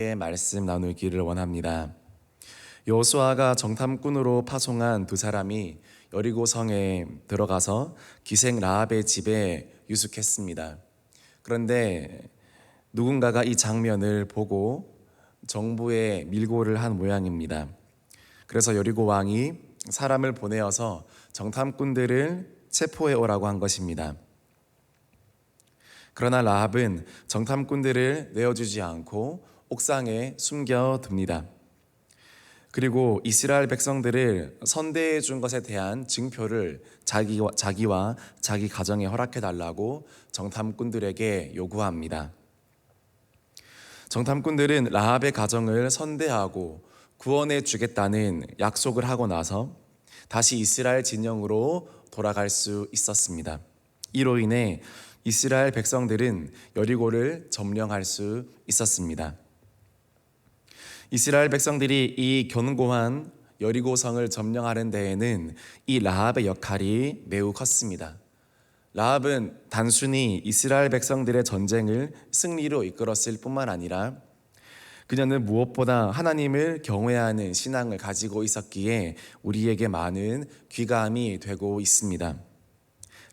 말씀 나누기를 원합니다. 여호수아가 정탐꾼으로 파송한 두 사람이 여리고 성에 들어가서 기생 라합의 집에 유숙했습니다. 그런데 누군가가 이 장면을 보고 정부에 밀고를 한 모양입니다. 그래서 여리고 왕이 사람을 보내어서 정탐꾼들을 체포해 오라고 한 것입니다. 그러나 라합은 정탐꾼들을 내어주지 않고 옥상에 숨겨둡니다. 그리고 이스라엘 백성들을 선대해 준 것에 대한 증표를 자기와 자기 가정에 허락해 달라고 정탐꾼들에게 요구합니다. 정탐꾼들은 라합의 가정을 선대하고 구원해 주겠다는 약속을 하고 나서 다시 이스라엘 진영으로 돌아갈 수 있었습니다. 이로 인해 이스라엘 백성들은 여리고를 점령할 수 있었습니다. 이스라엘 백성들이 이 견고한 여리고성을 점령하는 데에는 이 라합의 역할이 매우 컸습니다. 라합은 단순히 이스라엘 백성들의 전쟁을 승리로 이끌었을 뿐만 아니라 그녀는 무엇보다 하나님을 경외하는 신앙을 가지고 있었기에 우리에게 많은 귀감이 되고 있습니다.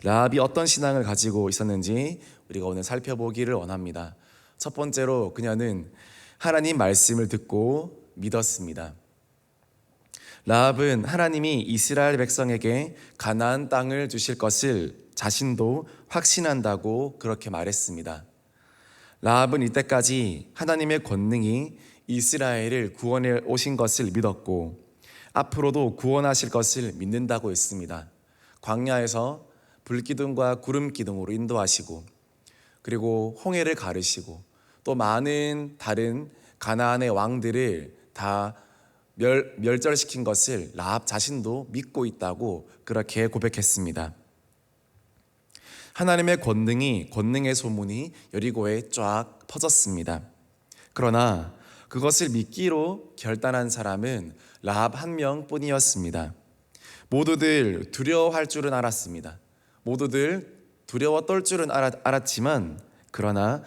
라합이 어떤 신앙을 가지고 있었는지 우리가 오늘 살펴보기를 원합니다. 첫 번째로 그녀는 하나님 말씀을 듣고 믿었습니다. 라합은 하나님이 이스라엘 백성에게 가나안 땅을 주실 것을 자신도 확신한다고 그렇게 말했습니다. 라합은 이때까지 하나님의 권능이 이스라엘을 구원해 오신 것을 믿었고 앞으로도 구원하실 것을 믿는다고 했습니다. 광야에서 불기둥과 구름기둥으로 인도하시고 그리고 홍해를 가르시고 또 많은 다른 가나안의 왕들을 다 멸절시킨 것을 라합 자신도 믿고 있다고 그렇게 고백했습니다. 하나님의 권능의 소문이 여리고에 쫙 퍼졌습니다. 그러나 그것을 믿기로 결단한 사람은 라합 한 명뿐이었습니다. 모두들 두려워할 줄은 알았습니다. 모두들 두려워 떨 줄은 알았지만 그러나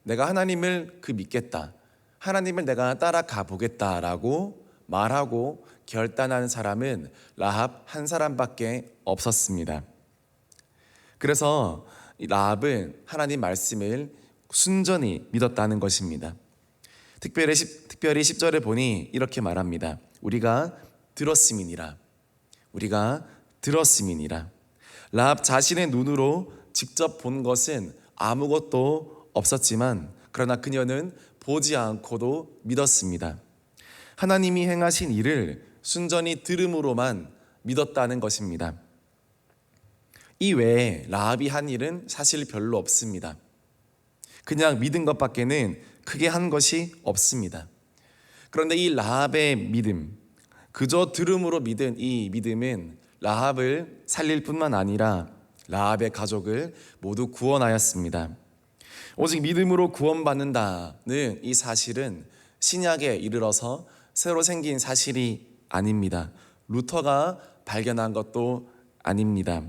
내가 하나님을 믿겠다. 하나님을 내가 따라가 보겠다라고 말하고 결단한 사람은 라합 한 사람밖에 없었습니다. 그래서 라합은 하나님 말씀을 순전히 믿었다는 것입니다. 특별히 10절에 보니 이렇게 말합니다. 우리가 들었음이니라. 라합 자신의 눈으로 직접 본 것은 아무것도 없었지만 그러나 그녀는 보지 않고도 믿었습니다. 하나님이 행하신 일을 순전히 들음으로만 믿었다는 것입니다. 이 외에 라합이 한 일은 사실 별로 없습니다. 그냥 믿은 것밖에는 크게 한 것이 없습니다. 그런데 이 라합의 믿음, 그저 들음으로 믿은 이 믿음은 라합을 살릴 뿐만 아니라 라합의 가족을 모두 구원하였습니다. 오직 믿음으로 구원받는다는 이 사실은 신약에 이르러서 새로 생긴 사실이 아닙니다. 루터가 발견한 것도 아닙니다.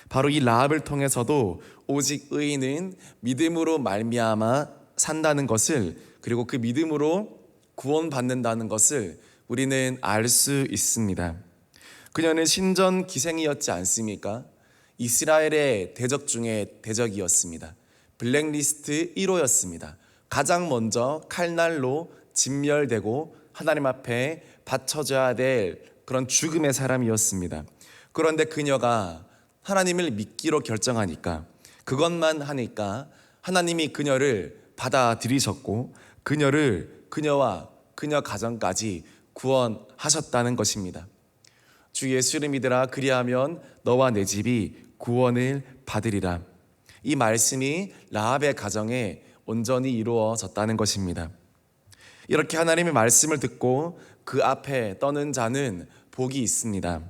바로 이 라합을 통해서도 오직 의인은 믿음으로 말미암아 산다는 것을 그리고 그 믿음으로 구원받는다는 것을 우리는 알 수 있습니다. 그녀는 신전 기생이었지 않습니까? 이스라엘의 대적 중에 대적이었습니다. 블랙리스트 1호였습니다. 가장 먼저 칼날로 진멸되고 하나님 앞에 바쳐져야 될 그런 죽음의 사람이었습니다. 그런데 그녀가 하나님을 믿기로 결정하니까 그것만 하니까 하나님이 그녀를 받아들이셨고 그녀와 그녀 가정까지 구원하셨다는 것입니다. 주 예수를 믿으라 그리하면 너와 내 집이 구원을 받으리라. 이 말씀이 라합의 가정에 온전히 이루어졌다는 것입니다. 이렇게 하나님의 말씀을 듣고 그 앞에 떠는 자는 복이 있습니다.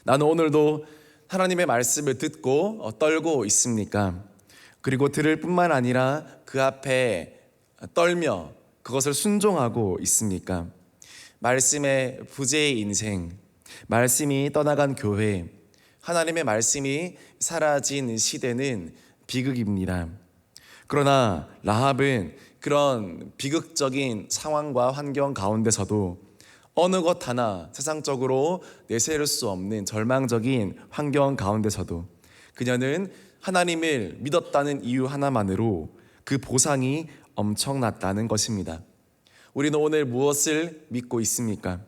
나는 오늘도 하나님의 말씀을 듣고 떨고 있습니까? 그리고 들을 뿐만 아니라 그 앞에 떨며 그것을 순종하고 있습니까? 말씀의 부재의 인생, 말씀이 떠나간 교회, 하나님의 말씀이 사라진 시대는 비극입니다. 그러나 라합은 그런 비극적인 상황과 환경 가운데서도 어느 것 하나 세상적으로 내세울 수 없는 절망적인 환경 가운데서도 그녀는 하나님을 믿었다는 이유 하나만으로 그 보상이 엄청났다는 것입니다. 우리는 오늘 무엇을 믿고 있습니까?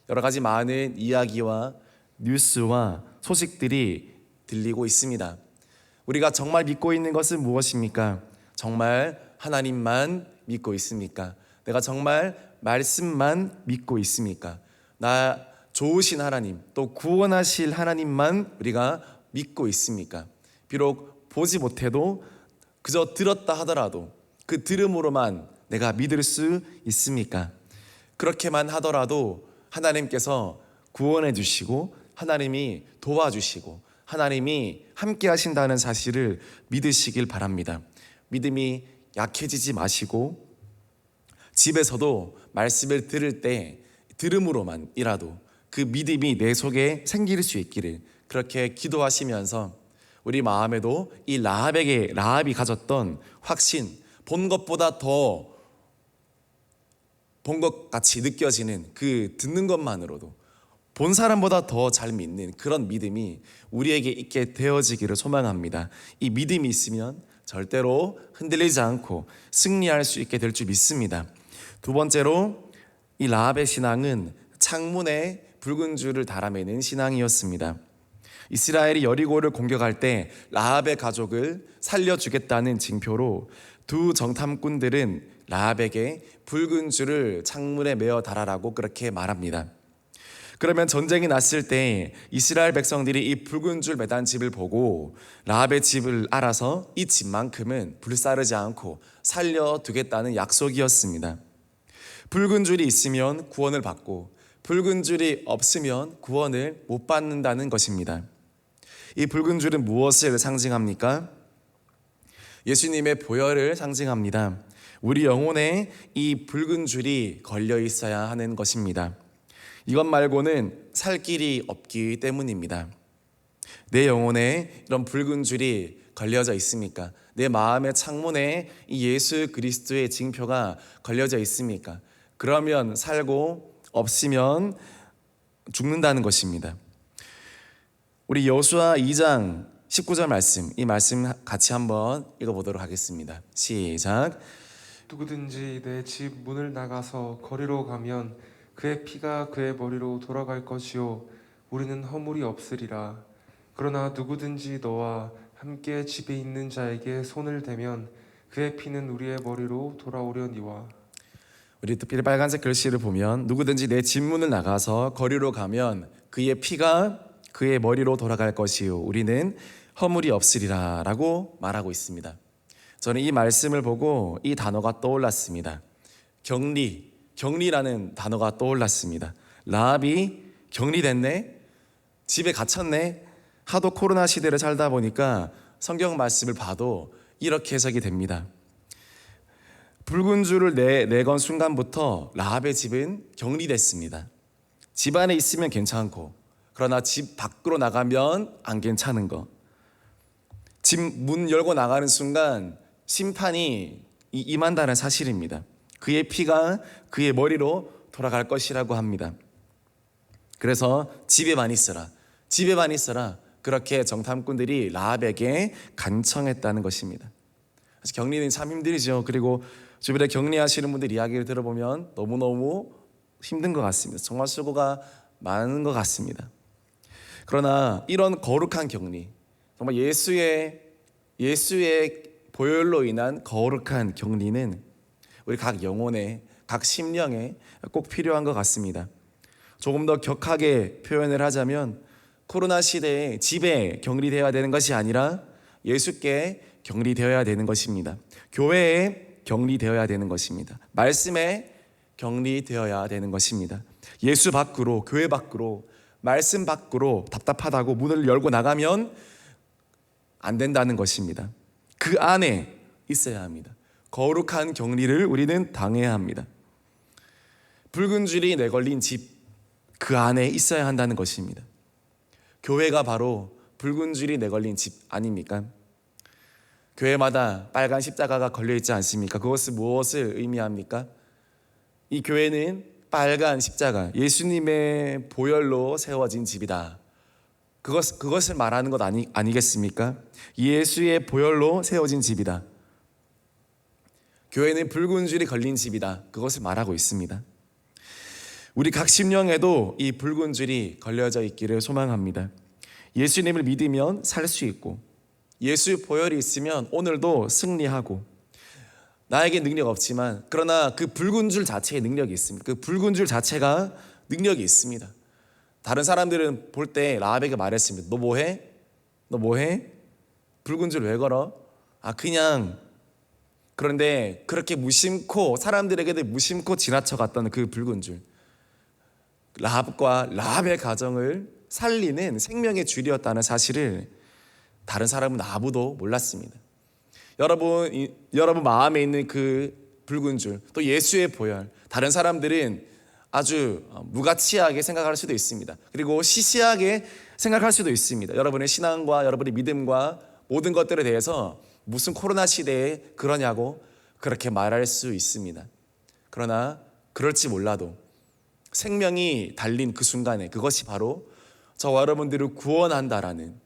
여러 가지 많은 이야기와 뉴스와 소식들이 들리고 있습니다. 우리가 정말 믿고 있는 것은 무엇입니까? 정말 하나님만 믿고 있습니까? 내가 정말 말씀만 믿고 있습니까? 나 좋으신 하나님, 또 구원하실 하나님만 우리가 믿고 있습니까? 비록 보지 못해도 그저 들었다 하더라도 그 들음으로만 내가 믿을 수 있습니까? 그렇게만 하더라도 하나님께서 구원해 주시고 하나님이 도와주시고 하나님이 함께 하신다는 사실을 믿으시길 바랍니다. 믿음이 약해지지 마시고 집에서도 말씀을 들을 때 들음으로만이라도 그 믿음이 내 속에 생길 수 있기를 그렇게 기도하시면서 우리 마음에도 이 라합이 가졌던 확신, 본 것보다 더 본 것 같이 느껴지는 그 듣는 것만으로도 본 사람보다 더 잘 믿는 그런 믿음이 우리에게 있게 되어지기를 소망합니다. 이 믿음이 있으면 절대로 흔들리지 않고 승리할 수 있게 될 줄 믿습니다. 두 번째로 이 라합의 신앙은 창문에 붉은 줄을 달아매는 신앙이었습니다. 이스라엘이 여리고를 공격할 때 라합의 가족을 살려주겠다는 징표로 두 정탐꾼들은 라합에게 붉은 줄을 창문에 메어 달아라고 그렇게 말합니다. 그러면 전쟁이 났을 때 이스라엘 백성들이 이 붉은 줄 매단 집을 보고 라합의 집을 알아서 이 집만큼은 불사르지 않고 살려두겠다는 약속이었습니다. 붉은 줄이 있으면 구원을 받고 붉은 줄이 없으면 구원을 못 받는다는 것입니다. 이 붉은 줄은 무엇을 상징합니까? 예수님의 보혈을 상징합니다. 우리 영혼에 이 붉은 줄이 걸려 있어야 하는 것입니다. 이것 말고는 살 길이 없기 때문입니다. 내 영혼에 이런 붉은 줄이 걸려져 있습니까? 내 마음의 창문에 이 예수 그리스도의 징표가 걸려져 있습니까? 그러면 살고 없으면 죽는다는 것입니다. 우리 여호수아 2장 19절 말씀, 이 말씀 같이 한번 읽어보도록 하겠습니다. 시작. 누구든지 내 집 문을 나가서 거리로 가면 그의 피가 그의 머리로 돌아갈 것이요 우리는 허물이 없으리라. 그러나 누구든지 너와 함께 집에 있는 자에게 손을 대면 그의 피는 우리의 머리로 돌아오려니와. 우리 특별히 빨간색 글씨를 보면 누구든지 내 집 문을 나가서 거리로 가면 그의 피가 그의 머리로 돌아갈 것이요 우리는 허물이 없으리라 라고 말하고 있습니다. 저는 이 말씀을 보고 이 단어가 떠올랐습니다. 격리라는 단어가 떠올랐습니다. 라합이 격리됐네, 집에 갇혔네. 하도 코로나 시대를 살다 보니까 성경 말씀을 봐도 이렇게 해석이 됩니다. 붉은 줄을 내건 순간부터 라합의 집은 격리됐습니다. 집 안에 있으면 괜찮고 그러나 집 밖으로 나가면 안 괜찮은 거. 집 문 열고 나가는 순간 심판이 임한다는 사실입니다. 그의 피가 그의 머리로 돌아갈 것이라고 합니다. 그래서 집에만 있어라, 집에만 있어라, 그렇게 정탐꾼들이 라합에게 간청했다는 것입니다. 사실 격리는 참 힘들죠. 그리고 주변에 격리하시는 분들 이야기를 들어보면 너무너무 힘든 것 같습니다. 정말 수고가 많은 것 같습니다. 그러나 이런 거룩한 격리, 정말 예수의 보혈로 인한 거룩한 격리는 우리 각 영혼에, 각 심령에 꼭 필요한 것 같습니다. 조금 더 격하게 표현을 하자면 코로나 시대에 집에 격리되어야 되는 것이 아니라 예수께 격리되어야 되는 것입니다. 교회에 격리되어야 되는 것입니다. 말씀에 격리되어야 되는 것입니다. 예수 밖으로, 교회 밖으로, 말씀 밖으로 답답하다고 문을 열고 나가면 안 된다는 것입니다. 그 안에 있어야 합니다. 거룩한 격리를 우리는 당해야 합니다. 붉은 줄이 내걸린 집, 그 안에 있어야 한다는 것입니다. 교회가 바로 붉은 줄이 내걸린 집 아닙니까? 교회마다 빨간 십자가가 걸려 있지 않습니까? 그것은 무엇을 의미합니까? 이 교회는 빨간 십자가, 예수님의 보혈로 세워진 집이다. 그것을 말하는 것 아니겠습니까? 예수의 보혈로 세워진 집이다. 교회는 붉은 줄이 걸린 집이다. 그것을 말하고 있습니다. 우리 각 심령에도 이 붉은 줄이 걸려져 있기를 소망합니다. 예수님을 믿으면 살 수 있고, 예수의 보혈이 있으면 오늘도 승리하고, 나에게 능력 없지만 그러나 그 붉은 줄 자체에 능력이 있습니다. 그 붉은 줄 자체가 능력이 있습니다. 다른 사람들은 볼 때 라합에게 말했습니다. 너 뭐해? 너 뭐해? 붉은 줄 왜 걸어? 그냥. 그런데 그렇게 무심코, 사람들에게도 무심코 지나쳐갔던 그 붉은 줄, 라합과 라합의 가정을 살리는 생명의 줄이었다는 사실을 다른 사람은 아무도 몰랐습니다. 여러분 마음에 있는 그 붉은 줄, 또 예수의 보혈, 다른 사람들은 아주 무가치하게 생각할 수도 있습니다. 그리고 시시하게 생각할 수도 있습니다. 여러분의 신앙과 여러분의 믿음과 모든 것들에 대해서 무슨 코로나 시대에 그러냐고 그렇게 말할 수 있습니다. 그러나 그럴지 몰라도 생명이 달린 그 순간에 그것이 바로 저와 여러분들을 구원한다라는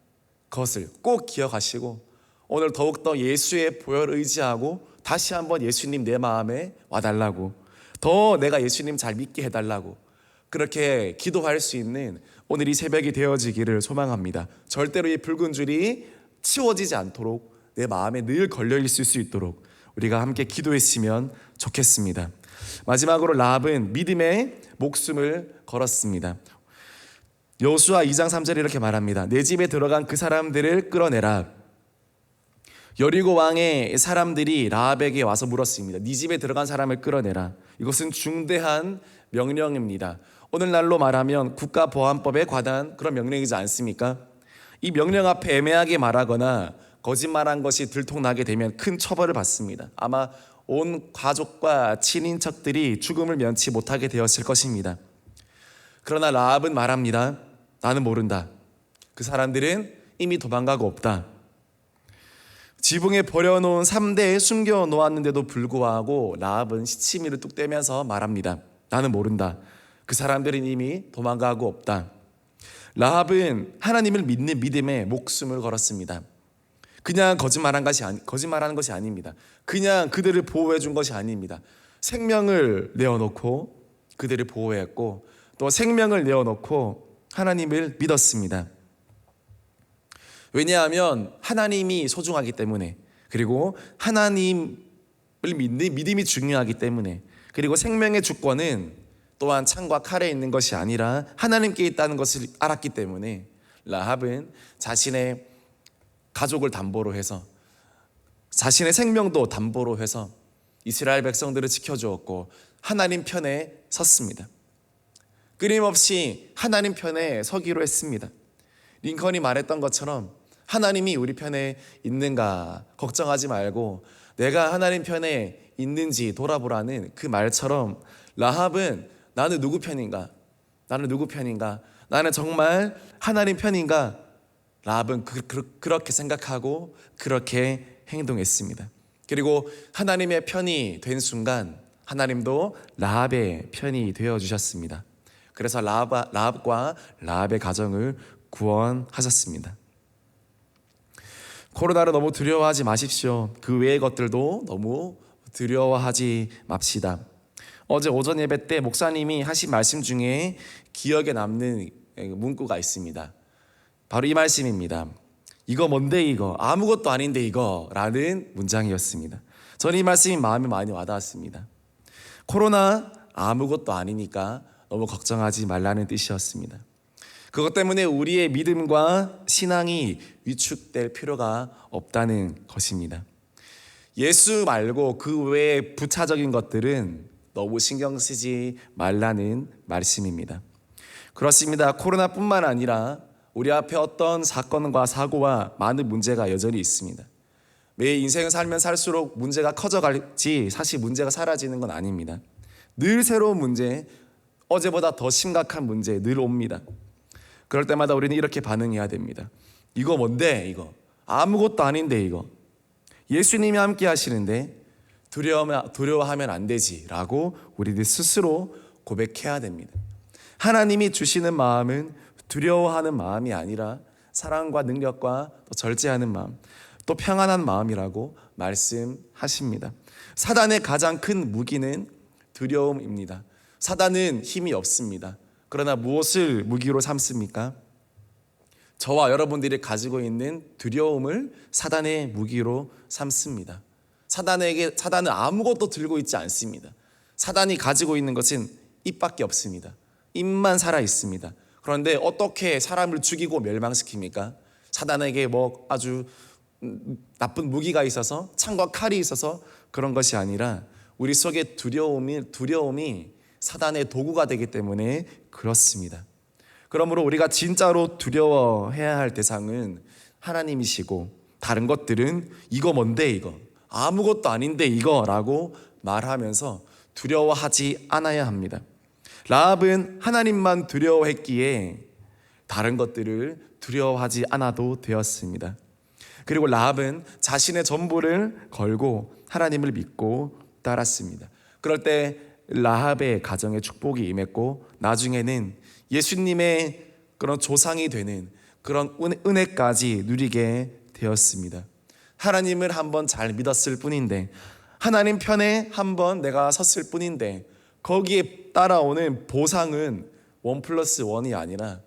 것을 꼭 기억하시고, 오늘 더욱더 예수의 보혈을 의지하고 다시 한번 예수님 내 마음에 와달라고, 더 내가 예수님 잘 믿게 해달라고 그렇게 기도할 수 있는 오늘 이 새벽이 되어지기를 소망합니다. 절대로 이 붉은 줄이 치워지지 않도록 내 마음에 늘 걸려 있을 수 있도록 우리가 함께 기도했으면 좋겠습니다. 마지막으로 라합은 믿음의 목숨을 걸었습니다. 여호수아 2장 3절에 이렇게 말합니다. 내 집에 들어간 그 사람들을 끌어내라. 여리고 왕의 사람들이 라합에게 와서 물었습니다. 네 집에 들어간 사람을 끌어내라. 이것은 중대한 명령입니다. 오늘날로 말하면 국가보안법에 관한 그런 명령이지 않습니까? 이 명령 앞에 애매하게 말하거나 거짓말한 것이 들통나게 되면 큰 처벌을 받습니다. 아마 온 가족과 친인척들이 죽음을 면치 못하게 되었을 것입니다. 그러나 라합은 말합니다. 나는 모른다. 그 사람들은 이미 도망가고 없다. 지붕에 버려놓은 3대에 숨겨놓았는데도 불구하고 라합은 시치미를 뚝 떼면서 말합니다. 나는 모른다. 그 사람들은 이미 도망가고 없다. 라합은 하나님을 믿는 믿음에 목숨을 걸었습니다. 그냥 거짓말하는 것이 아닙니다. 그냥 그들을 보호해 준 것이 아닙니다. 생명을 내어놓고 그들을 보호했고, 또 생명을 내어놓고 하나님을 믿었습니다. 왜냐하면 하나님이 소중하기 때문에, 그리고 하나님을 믿는 믿음이 중요하기 때문에, 그리고 생명의 주권은 또한 창과 칼에 있는 것이 아니라 하나님께 있다는 것을 알았기 때문에 라합은 자신의 가족을 담보로 해서, 자신의 생명도 담보로 해서 이스라엘 백성들을 지켜주었고 하나님 편에 섰습니다. 끊임없이 하나님 편에 서기로 했습니다. 링컨이 말했던 것처럼 하나님이 우리 편에 있는가 걱정하지 말고 내가 하나님 편에 있는지 돌아보라는 그 말처럼, 라합은 나는 누구 편인가? 나는 누구 편인가? 나는 정말 하나님 편인가? 라합은 그렇게 생각하고 그렇게 행동했습니다. 그리고 하나님의 편이 된 순간 하나님도 라합의 편이 되어주셨습니다. 그래서 라합과 라합의 가정을 구원하셨습니다. 코로나를 너무 두려워하지 마십시오. 그 외의 것들도 너무 두려워하지 맙시다. 어제 오전 예배 때 목사님이 하신 말씀 중에 기억에 남는 문구가 있습니다. 바로 이 말씀입니다. 이거 뭔데 이거? 아무것도 아닌데 이거? 라는 문장이었습니다. 저는 이 말씀이 마음에 많이 와닿았습니다. 코로나 아무것도 아니니까 너무 걱정하지 말라는 뜻이었습니다. 그것 때문에 우리의 믿음과 신앙이 위축될 필요가 없다는 것입니다. 예수 말고 그 외의 부차적인 것들은 너무 신경 쓰지 말라는 말씀입니다. 그렇습니다. 코로나뿐만 아니라 우리 앞에 어떤 사건과 사고와 많은 문제가 여전히 있습니다. 매일 인생을 살면 살수록 문제가 커져갈지 사실 문제가 사라지는 건 아닙니다. 늘 새로운 문제, 어제보다 더 심각한 문제 늘 옵니다. 그럴 때마다 우리는 이렇게 반응해야 됩니다. 이거 뭔데 이거? 아무것도 아닌데 이거? 예수님이 함께 하시는데 두려워하면 안 되지라고 우리들 스스로 고백해야 됩니다. 하나님이 주시는 마음은 두려워하는 마음이 아니라 사랑과 능력과 또 절제하는 마음, 또 평안한 마음이라고 말씀하십니다. 사단의 가장 큰 무기는 두려움입니다. 사단은 힘이 없습니다. 그러나 무엇을 무기로 삼습니까? 저와 여러분들이 가지고 있는 두려움을 사단의 무기로 삼습니다. 사단은 아무것도 들고 있지 않습니다. 사단이 가지고 있는 것은 입밖에 없습니다. 입만 살아 있습니다. 그런데 어떻게 사람을 죽이고 멸망시킵니까? 사단에게 뭐 아주 나쁜 무기가 있어서, 창과 칼이 있어서 그런 것이 아니라 우리 속에 두려움이 사단의 도구가 되기 때문에 그렇습니다. 그러므로 우리가 진짜로 두려워해야 할 대상은 하나님이시고, 다른 것들은 이거 뭔데, 이거 아무것도 아닌데 이거라고 말하면서 두려워하지 않아야 합니다. 라합은 하나님만 두려워했기에 다른 것들을 두려워하지 않아도 되었습니다. 그리고 라합은 자신의 전부를 걸고 하나님을 믿고 따랐습니다. 그럴 때 라합의 가정에 축복이 임했고, 나중에는 예수님의 그런 조상이 되는 그런 은혜까지 누리게 되었습니다. 하나님을 한번 잘 믿었을 뿐인데, 하나님 편에 한번 내가 섰을 뿐인데, 거기에 따라오는 보상은 1+1이 아니라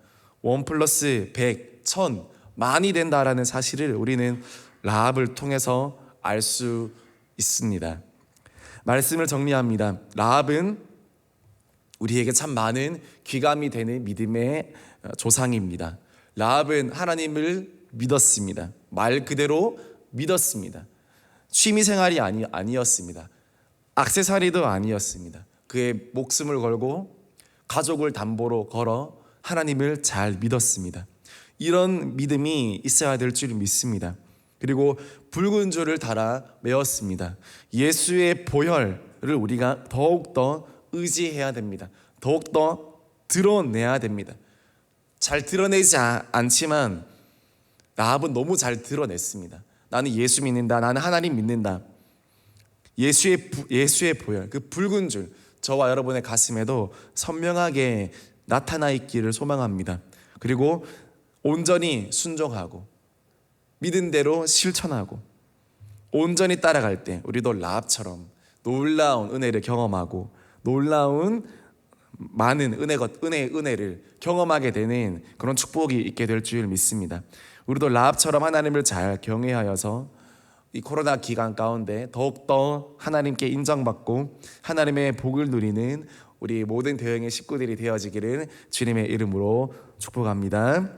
1+100, 1000, 많이 된다라는 사실을 우리는 라합을 통해서 알 수 있습니다. 말씀을 정리합니다. 라합은 우리에게 참 많은 귀감이 되는 믿음의 조상입니다. 라합은 하나님을 믿었습니다. 말 그대로 믿었습니다. 취미생활이 아니었습니다. 액세서리도 아니었습니다. 그의 목숨을 걸고 가족을 담보로 걸어 하나님을 잘 믿었습니다. 이런 믿음이 있어야 될 줄 믿습니다. 그리고 붉은 줄을 달아 메었습니다. 예수의 보혈을 우리가 더욱더 의지해야 됩니다. 더욱더 드러내야 됩니다. 잘 드러내지 않지만 라합은 너무 잘 드러냈습니다. 나는 예수 믿는다. 나는 하나님 믿는다. 예수의 보혈, 그 붉은 줄, 저와 여러분의 가슴에도 선명하게 나타나 있기를 소망합니다. 그리고 온전히 순종하고 믿은 대로 실천하고 온전히 따라갈 때 우리도 라합처럼 놀라운 은혜를 경험하고 놀라운 많은 은혜를 경험하게 되는 그런 축복이 있게 될 줄 믿습니다. 우리도 라합처럼 하나님을 잘 경외하여서 이 코로나 기간 가운데 더욱더 하나님께 인정받고 하나님의 복을 누리는 우리 모든 대형의 식구들이 되어지기를 주님의 이름으로 축복합니다.